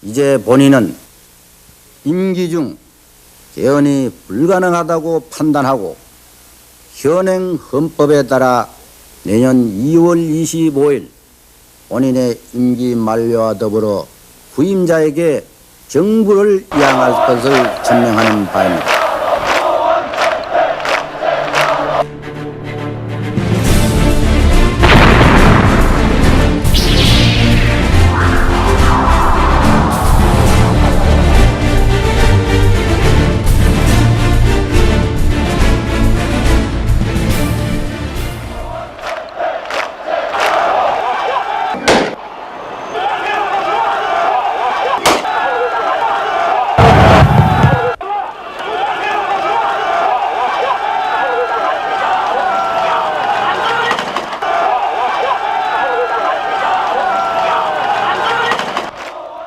이제 본인은 임기 중 개헌이 불가능하다고 판단하고 현행 헌법에 따라 내년 2월 25일 본인의 임기 만료와 더불어 후임자에게 정부를 이양할 것을 천명하는 바입니다.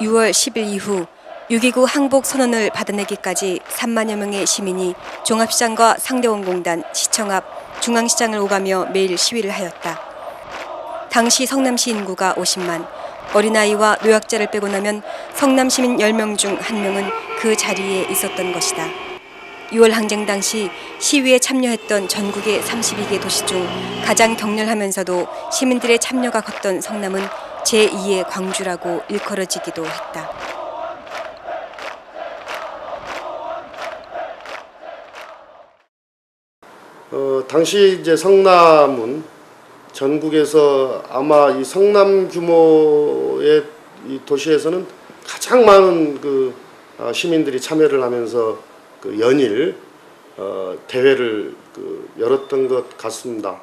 6월 10일 이후 6.29 항복 선언을 받아내기까지 3만여 명의 시민이 종합시장과 상대원공단, 시청 앞, 중앙시장을 오가며 매일 시위를 하였다. 당시 성남시 인구가 50만, 어린아이와 노약자를 빼고 나면 성남시민 10명 중 1명은 그 자리에 있었던 것이다. 6월 항쟁 당시 시위에 참여했던 전국의 32개 도시 중 가장 격렬하면서도 시민들의 참여가 컸던 성남은 제2의 광주라고 일컬어지기도 했다. 당시 이제 성남은 전국에서 아마 이 성남 규모의 이 도시에서는 가장 많은 그 시민들이 참여를 하면서 그 연일 대회를 열었던 것 같습니다.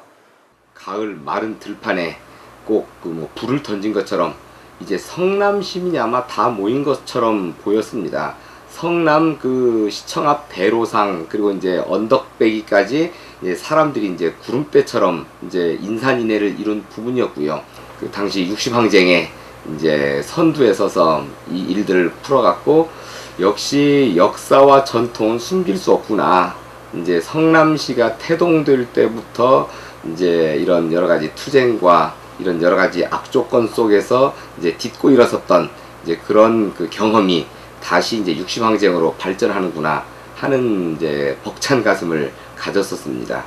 가을 마른 들판에 꼭 불을 던진 것처럼 이제 성남 시민이 아마 다 모인 것처럼 보였습니다. 성남 그 시청 앞 대로상 그리고 이제 언덕배기까지 이제 사람들이 이제 구름대처럼 이제 인산인해를 이룬 부분이었고요. 그 당시 60항쟁에 이제 선두에 서서 이 일들을 풀어갔고, 역시 역사와 전통은 숨길 수 없구나. 이제 성남시가 태동될 때부터 이제 이런 여러 가지 투쟁과 이런 여러 가지 악조건 속에서 이제 딛고 일어섰던 이제 그런 그 경험이 다시 이제 60항쟁으로 발전하는구나 하는 이제 벅찬 가슴을 가졌었습니다.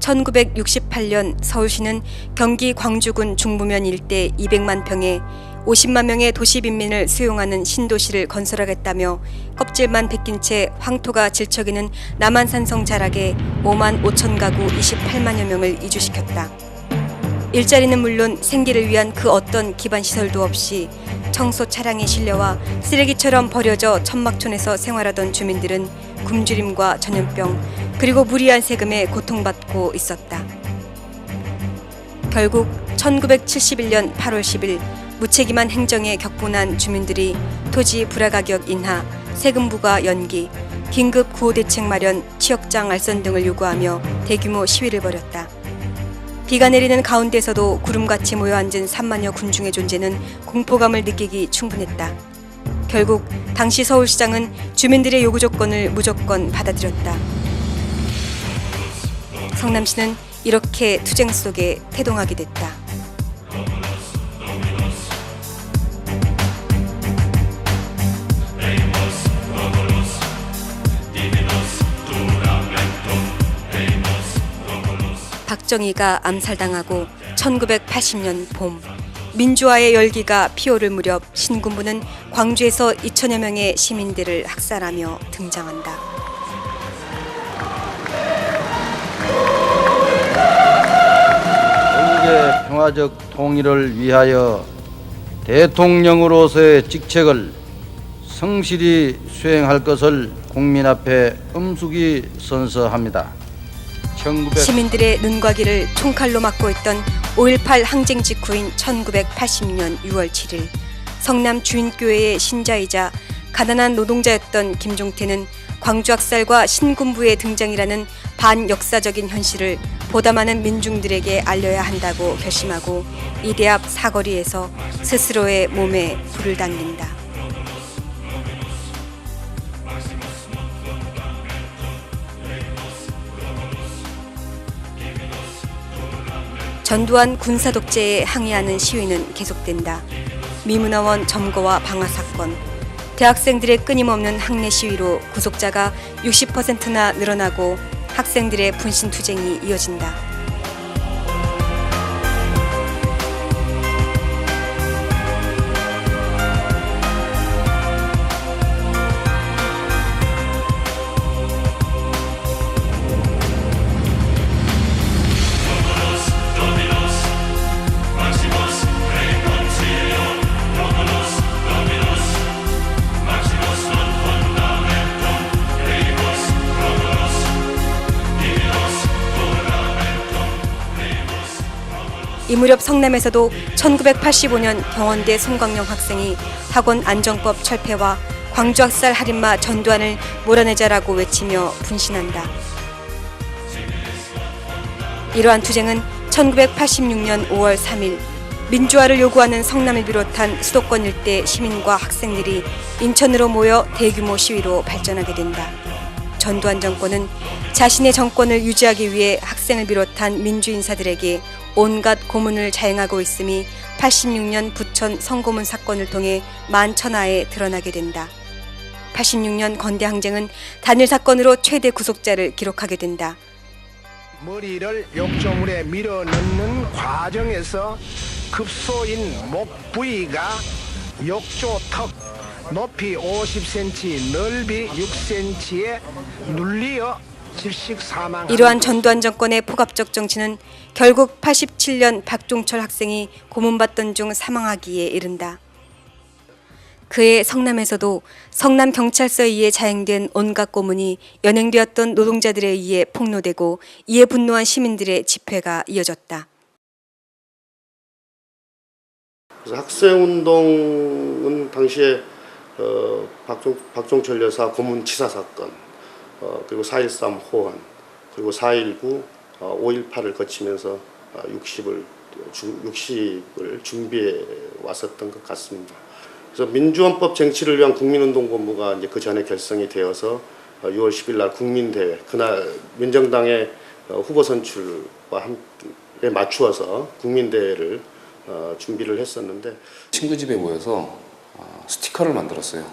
(1968년) 서울시는 경기 광주군 중부면 일대 200만 평에 50만 명의 도시 빈민을 수용하는 신도시를 건설하겠다며 껍질만 벗긴 채 황토가 질척이는 남한산성 자락에 5만 5천 가구 28만여 명을 이주시켰다. 일자리는 물론 생계를 위한 그 어떤 기반시설도 없이 청소 차량에 실려와 쓰레기처럼 버려져 천막촌에서 생활하던 주민들은 굶주림과 전염병 그리고 무리한 세금에 고통받고 있었다. 결국 1971년 8월 10일 무책임한 행정에 격분한 주민들이 토지 불화가격 인하, 세금 부과 연기, 긴급 구호대책 마련, 취역장 알선 등을 요구하며 대규모 시위를 벌였다. 비가 내리는 가운데서도 구름같이 모여앉은 3만여 군중의 존재는 공포감을 느끼기 충분했다. 결국 당시 서울시장은 주민들의 요구 조건을 무조건 받아들였다. 성남시는 이렇게 투쟁 속에 태동하게 됐다. 박정희가 암살당하고 1980년 봄, 민주화의 열기가 피오를 무렵 신군부는 광주에서 2천여 명의 시민들을 학살하며 등장한다. 전국의 평화적 통일을 위하여 대통령으로서의 직책을 성실히 수행할 것을 국민 앞에 엄숙히 선서합니다. 시민들의 눈과 귀를 총칼로 막고 있던 5.18 항쟁 직후인 1980년 6월 7일 성남 주인교회의 신자이자 가난한 노동자였던 김종태는 광주 학살과 신군부의 등장이라는 반역사적인 현실을 보다 많은 민중들에게 알려야 한다고 결심하고 이대 앞 사거리에서 스스로의 몸에 불을 당긴다. 전두환 군사 독재에 항의하는 시위는 계속된다. 미문화원 점거와 방화 사건, 대학생들의 끊임없는 학내 시위로 구속자가 60%나 늘어나고 학생들의 분신 투쟁이 이어진다. 이 무렵 성남에서도 1985년 경원대 송광영 학생이 학원 안정법 철폐와 광주학살 할인마 전두환을 몰아내자라고 외치며 분신한다. 이러한 투쟁은 1986년 5월 3일 민주화를 요구하는 성남을 비롯한 수도권 일대 시민과 학생들이 인천으로 모여 대규모 시위로 발전하게 된다. 전두환 정권은 자신의 정권을 유지하기 위해 학생을 비롯한 민주인사들에게 온갖 고문을 자행하고 있음이 86년 부천 성고문 사건을 통해 만천하에 드러나게 된다. 86년 건대항쟁은 단일 사건으로 최대 구속자를 기록하게 된다. 머리를 욕조물에 밀어넣는 과정에서 급소인 목 부위가 욕조 턱 높이 50cm, 넓이 6cm에 눌리어 질식 사망. 이러한 전두환 정권의 포갑적 정치는 결국 87년 박종철 학생이 고문받던 중 사망하기에 이른다. 그해 성남에서도 성남경찰서에 의해 자행된 온갖 고문이 연행되었던 노동자들에 의해 폭로되고 이에 분노한 시민들의 집회가 이어졌다. 그래서 학생운동은 당시에 박종철 여사 고문치사 사건, 그리고 4.13 호환, 그리고 4.19, 5.18을 거치면서 60을 준비해 왔었던 것 같습니다. 그래서 민주헌법 쟁취를 위한 국민운동본부가 이제 그 전에 결성이 되어서 6월 10일 날 국민대회, 그날 민정당의 후보 선출과 함께 맞추어서 국민대회를 준비를 했었는데, 친구 집에 모여서 스티커를 만들었어요.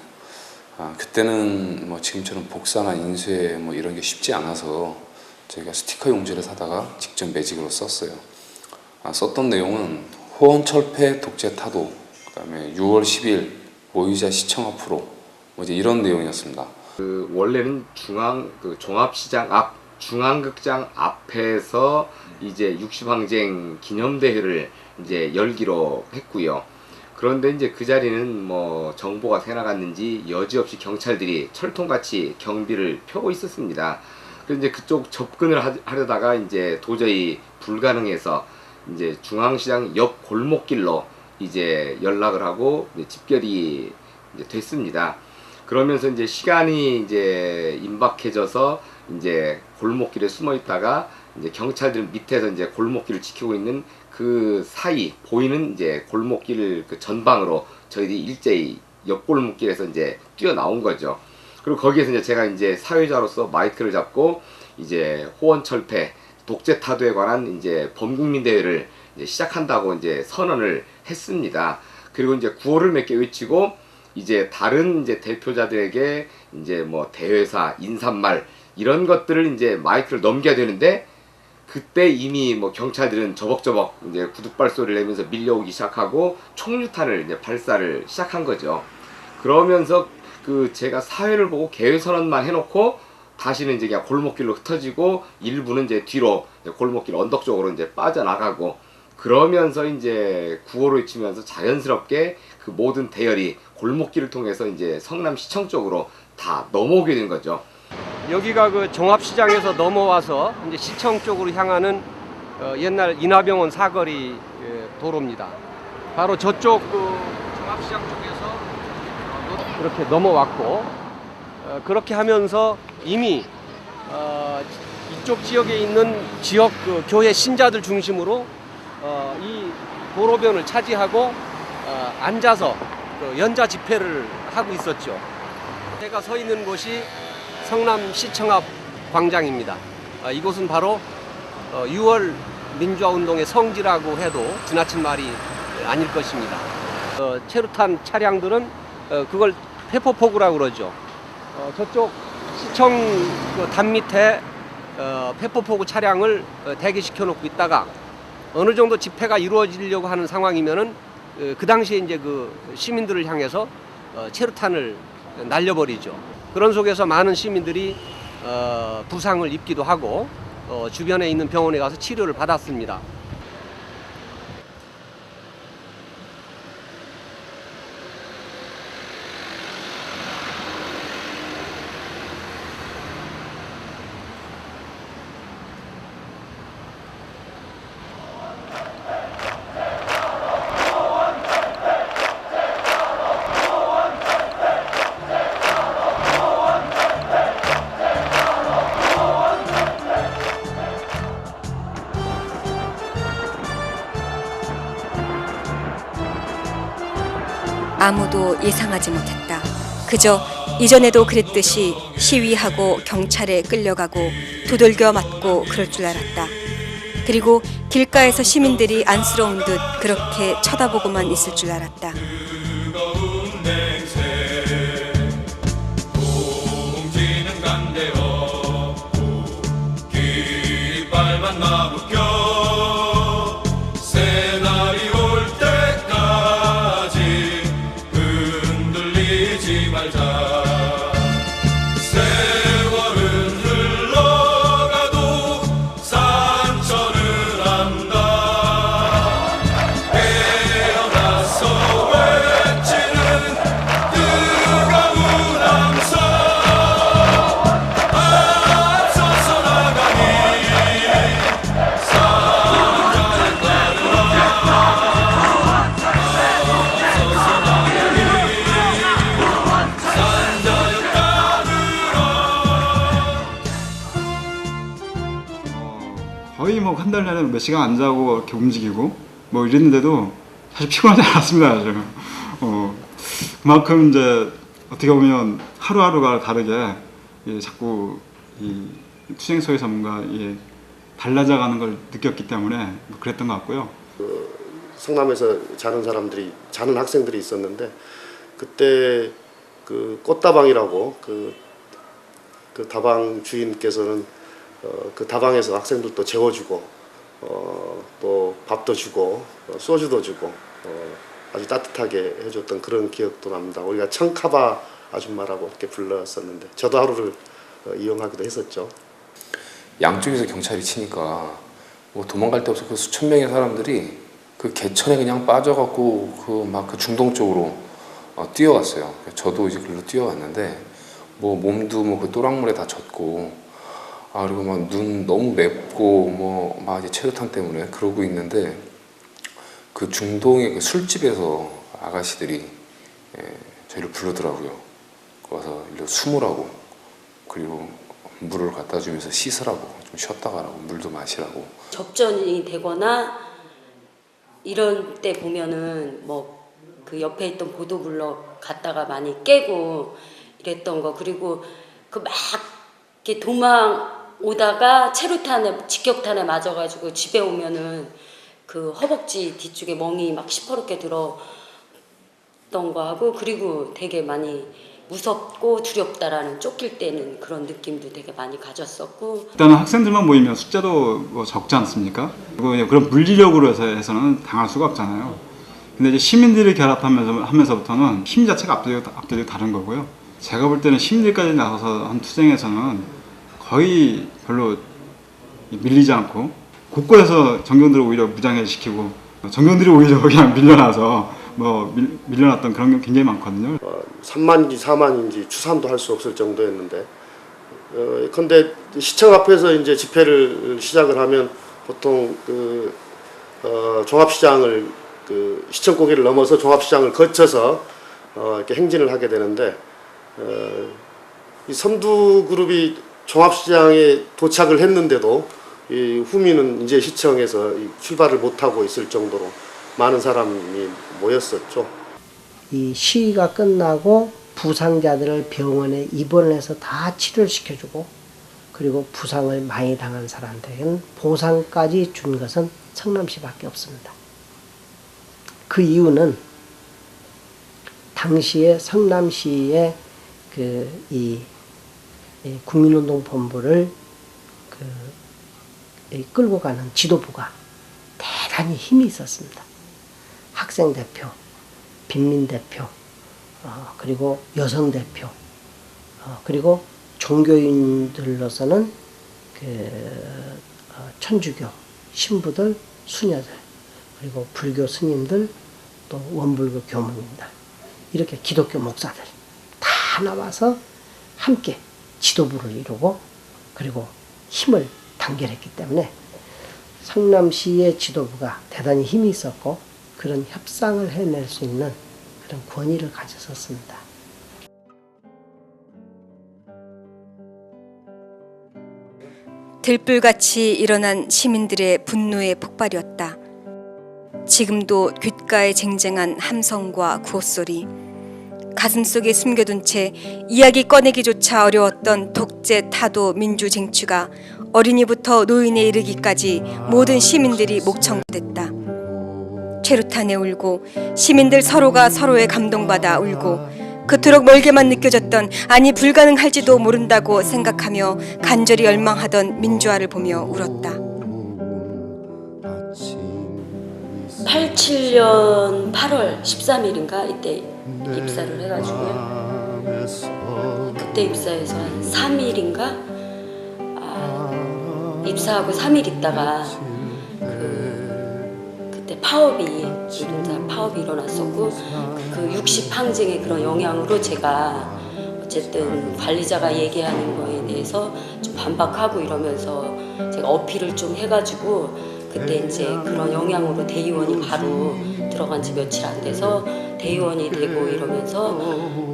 그때는 뭐 지금처럼 복사나 인쇄 뭐 이런 게 쉽지 않아서 저희가 스티커 용지를 사다가 직접 매직으로 썼어요. 썼던 내용은 호언철폐 독재 타도, 그다음에 6월 10일 모의자 시청 앞으로 뭐 이제 이런 내용이었습니다. 그 원래는 종합시장 앞 중앙극장 앞에서 이제 60항쟁 기념대회를 이제 열기로 했고요. 그런데 이제 그 자리는 뭐 정보가 새 나갔는지 여지없이 경찰들이 철통같이 경비를 펴고 있었습니다. 그래서 이제 그쪽 접근을 하려다가 이제 도저히 불가능해서 이제 중앙시장 옆 골목길로 이제 연락을 하고 이제 집결이 이제 됐습니다. 그러면서 이제 시간이 이제 임박해져서 이제 골목길에 숨어 있다가 이제 경찰들 밑에서 이제 골목길을 지키고 있는 그 사이 보이는 이제 골목길 그 전방으로 저희들이 일제히 옆 골목길에서 이제 뛰어나온 거죠. 그리고 거기에서 이제 제가 이제 사회자로서 마이크를 잡고 이제 호언철폐 독재 타도에 관한 이제 범국민대회를 이제 시작한다고 이제 선언을 했습니다. 그리고 이제 구호를 몇 개 외치고 이제 다른 이제 대표자들에게 이제 뭐 대회사 인사말 이런 것들을 이제 마이크를 넘겨야 되는데, 그때 이미 뭐 경찰들은 저벅저벅 이제 구둣발 소리를 내면서 밀려오기 시작하고 총류탄을 이제 발사를 시작한 거죠. 그러면서 그 제가 사회를 보고 개회 선언만 해놓고 다시는 이제 그냥 골목길로 흩어지고 일부는 이제 뒤로 이제 골목길 언덕 쪽으로 이제 빠져나가고, 그러면서 이제 구호를 외치면서 자연스럽게 그 모든 대열이 골목길을 통해서 이제 성남시청 쪽으로 다 넘어오게 된 거죠. 여기가 그 종합시장에서 넘어와서 이제 시청 쪽으로 향하는 옛날 인하병원 사거리 도로입니다. 바로 저쪽 그 종합시장 쪽에서 그렇게 넘어왔고, 그렇게 하면서 이미 이쪽 지역에 있는 지역 그 교회 신자들 중심으로 이 도로변을 차지하고 앉아서 그 연자 집회를 하고 있었죠. 제가 서 있는 곳이 성남시청 앞 광장입니다. 이곳은 바로 6월 민주화 운동의 성지라고 해도 지나친 말이 아닐 것입니다. 체류탄 차량들은 그걸 페퍼포구라고 그러죠. 저쪽 시청 단 밑에 페퍼포구 차량을 대기시켜 놓고 있다가 어느 정도 집회가 이루어지려고 하는 상황이면은 그 당시에 이제 그 시민들을 향해서 체류탄을 날려버리죠. 그런 속에서 많은 시민들이 부상을 입기도 하고 주변에 있는 병원에 가서 치료를 받았습니다. 아무도 예상하지 못했다. 그저 이전에도 그랬듯이 시위하고 경찰에 끌려가고 두들겨 맞고 그럴 줄 알았다. 그리고 길가에서 시민들이 안쓰러운 듯 그렇게 쳐다보고만 있을 줄 알았다. 거의 뭐 한 달 내내 몇 시간 안 자고 이렇게 움직이고 뭐 이랬는데도 사실 피곤하지 않았습니다. 지금 그만큼 이제 어떻게 보면 하루하루가 다르게 자꾸 이 투쟁소에서 뭔가 달라져가는 걸 느꼈기 때문에 뭐 그랬던 것 같고요. 성남에서 자는 학생들이 있었는데 그때 그 꽃다방이라고 그 다방 주인께서는 그 다방에서 학생들도 재워주고 또 밥도 주고 소주도 주고 아주 따뜻하게 해줬던 그런 기억도 납니다. 우리가 청카바 아줌마라고 이렇게 불렀었는데 저도 하루를 이용하기도 했었죠. 양쪽에서 경찰이 치니까 뭐 도망갈 데 없어 그 수천 명의 사람들이 그 개천에 그냥 빠져갖고 그 중동 쪽으로 뛰어갔어요. 저도 이제 글로 뛰어갔는데 뭐 몸도 뭐 그 또랑물에 다 젖고 그리고 막 눈 너무 맵고 뭐 막 이제 체류탄 때문에 그러고 있는데 그 중동의 그 술집에서 아가씨들이 저희를 부르더라고요. 와서 일로 숨으라고 그리고 물을 갖다 주면서 씻으라고 좀 쉬었다 가라고 물도 마시라고. 접전이 되거나 이런 때 보면은 뭐 그 옆에 있던 보도블럭 갔다가 많이 깨고 이랬던 거 그리고 그 막 이렇게 도망 오다가 체류탄에 직격탄에 맞아가지고 집에 오면은 그 허벅지 뒤쪽에 멍이 막 시퍼렇게 들었던 거 하고 그리고 되게 많이 무섭고 두렵다라는 쫓길 때는 그런 느낌도 되게 많이 가졌었고 일단은 학생들만 모이면 숫자도 뭐 적지 않습니까? 그리고 그런 물리력으로 해서는 당할 수가 없잖아요. 근데 이제 시민들이 결합하면서부터는 힘 자체가 압도적으로 다른 거고요. 제가 볼 때는 시민들까지 나서서 한 투쟁에서는 거의 별로 밀리지 않고 곳곳에서 정경들을 오히려 무장해시키고 정경들이 오히려 그냥 밀려나서 밀려났던 그런 게 굉장히 많거든요. 3만인지 4만인지 추산도 할 수 없을 정도였는데 근데 시청 앞에서 이제 집회를 시작을 하면 보통 종합시장을 시청 고개를 넘어서 종합시장을 거쳐서 이렇게 행진을 하게 되는데 이 선두 그룹이 종합시장에 도착을 했는데도 이 후미는 이제 시청에서 출발을 못하고 있을 정도로 많은 사람이 모였었죠. 이 시위가 끝나고 부상자들을 병원에 입원을 해서 다 치료를 시켜주고 그리고 부상을 많이 당한 사람들에게는 보상까지 준 것은 성남시밖에 없습니다. 그 이유는 당시에 성남시의 이 국민운동본부를 끌고 가는 지도부가 대단히 힘이 있었습니다. 학생대표, 빈민대표, 그리고 여성대표, 그리고 종교인들로서는 천주교 신부들, 수녀들, 그리고 불교 스님들, 또 원불교 교문인들, 이렇게 기독교 목사들 다 나와서 함께 지도부를 이루고 그리고 힘을 단결했기 때문에 성남시의 지도부가 대단히 힘이 있었고 그런 협상을 해낼 수 있는 그런 권위를 가졌었습니다. 들불같이 일어난 시민들의 분노의 폭발이었다. 지금도 귓가에 쟁쟁한 함성과 구호소리, 가슴속에 숨겨둔 채 이야기 꺼내기조차 어려웠던 독재 타도 민주 쟁취가 어린이부터 노인에 이르기까지 모든 시민들이 목청됐다. 최루탄에 울고 시민들 서로가 서로에 감동받아 울고 그토록 멀게만 느껴졌던, 아니 불가능할지도 모른다고 생각하며 간절히 열망하던 민주화를 보며 울었다. 87년 8월 13일인가 이때 입사를 해가지고요. 그때 입사해서 한 3일인가 입사하고 3일 있다가 그때 파업이, 노동자 파업이 일어났었고 그 60항쟁의 그런 영향으로 제가 어쨌든 관리자가 얘기하는 거에 대해서 좀 반박하고 이러면서 제가 어필을 좀 해가지고 그때 이제 그런 영향으로 대의원이 바로 들어간 지 며칠 안 돼서 대의원이 되고 이러면서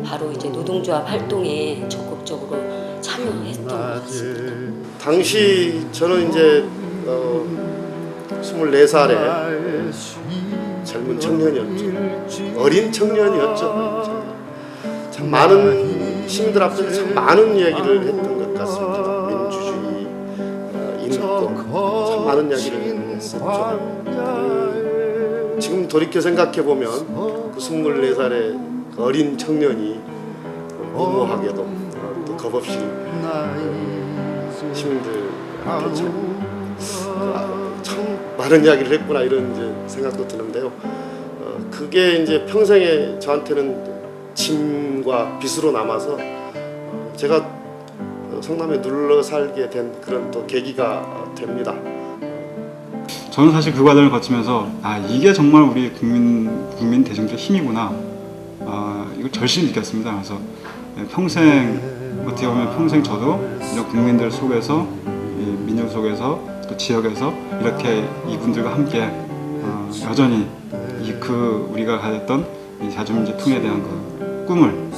바로 이제 노동조합 활동에 적극적으로 참여했던 것 같습니다. 당시 저는 이제 24살에 젊은 청년이었죠. 어린 청년이었죠. 참 많은 시민들 앞에서 참 많은 이야기를 했던 것 같습니다. 민주주의, 인권, 참 많은 이야기를 했었죠. 지금 돌이켜 생각해 보면 그 24살의 그 어린 청년이 무모하게도 또 겁없이 시민들 앞에 참 많은 이야기를 했구나 이런 이제 생각도 드는데요. 그게 이제 평생에 저한테는 짐과 빚으로 남아서 제가 성남에 눌러 살게 된 그런 또 계기가 됩니다. 저는 사실 그 과정을 거치면서 이게 정말 우리 국민 대중들의 힘이구나. 이걸 절실히 느꼈습니다. 그래서 평생 어떻게 보면 평생 저도 이런 국민들 속에서 민족 속에서 또 지역에서 이렇게 이분들과 함께 여전히 우리가 가졌던 이 자주민주 통일에 대한 그 꿈을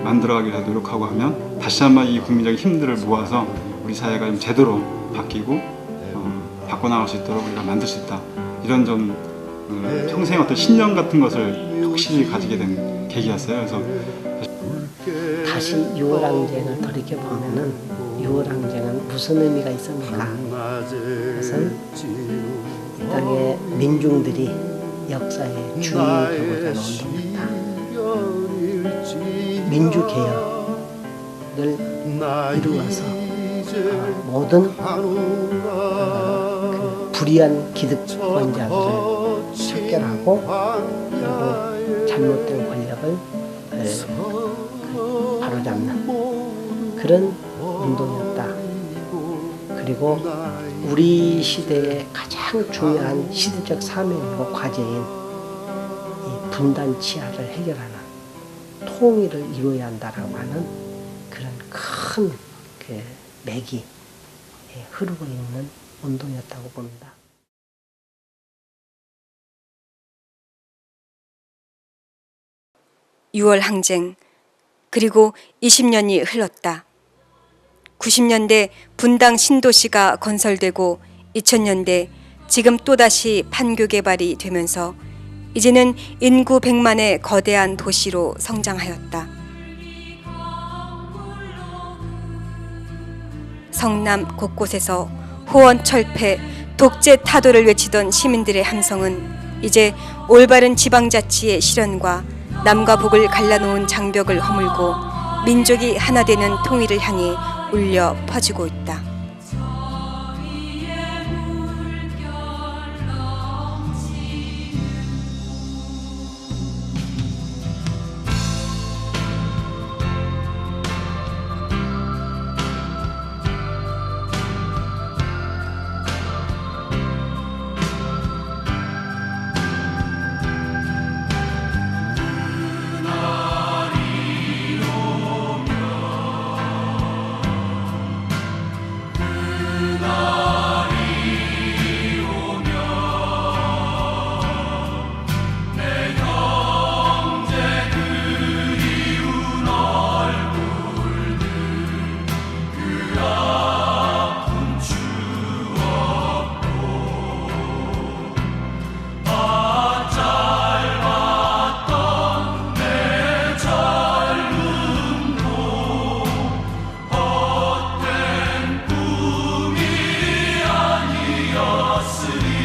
만들어가기 위해서 노력하고 하면 다시 한번 이 국민적인 힘들을 모아서 우리 사회가 좀 제대로 바뀌고 바꿔나갈 수 있도록 우리가 만들 수 있다. 이런 좀 평생의 어떤 신념 같은 것을 확실히 가지게 된 계기였어요. 그래서 다시 6.25항쟁을 돌이켜보면은 6.25항쟁은 무슨 의미가 있습니까? 그것은 이 땅의 민중들이 역사의 주인이 되고자 운동했다. 민주개혁을 이루어서 모든 그 불의한 기득권자들을 척결하고 그리고 잘못된 권력을 바로잡는 그런 운동이었다. 그리고 우리 시대의 가장 중요한 시대적 사명이고 과제인 이 분단 치하를 해결하는 통일을 이루어야 한다라고 하는 그런 큰 그 맥이 흐르고 있는 운동이었다고 봅니다. (6월) 항쟁, 그리고 20년이 흘렀다. 90년대 분당 신도시가 건설되고 2000년대 지금 또다시 판교 개발이 되면서 이제는 인구 100만의 거대한 도시로 성장하였다. 성남 곳곳에서 호원 철폐, 독재 타도를 외치던 시민들의 함성은 이제 올바른 지방자치의 실현과 남과 북을 갈라놓은 장벽을 허물고 민족이 하나 되는 통일을 향해 울려 퍼지고 있다. 꿈이 아니었으리